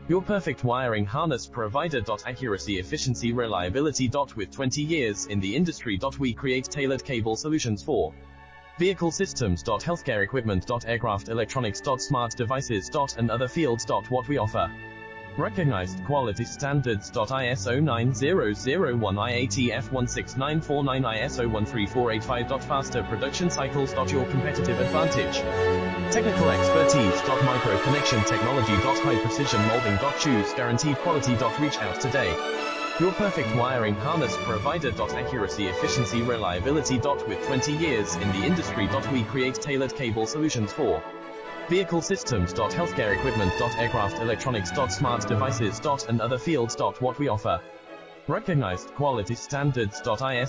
Your perfect wiring harness provider. Accuracy, efficiency, reliability. With 20 years in the industry. We create tailored cable solutions for vehicle systems. Healthcare equipment. Aircraft electronics. Smart devices. And other fields. What we offer: recognized quality standards. ISO 9001, IATF 16949, ISO 13485. Faster production cycles. Your competitive advantage: technical expertise. Micro connection technology. High precision molding. Choose guaranteed quality. Reach out today. Your perfect wiring harness provider. Accuracy, efficiency, reliability. With 20 years in the industry. We create tailored cable solutions for vehicle systems. Healthcare equipment. Aircraft electronics. Smart devices. And other fields. What we offer: recognized quality standards. ISO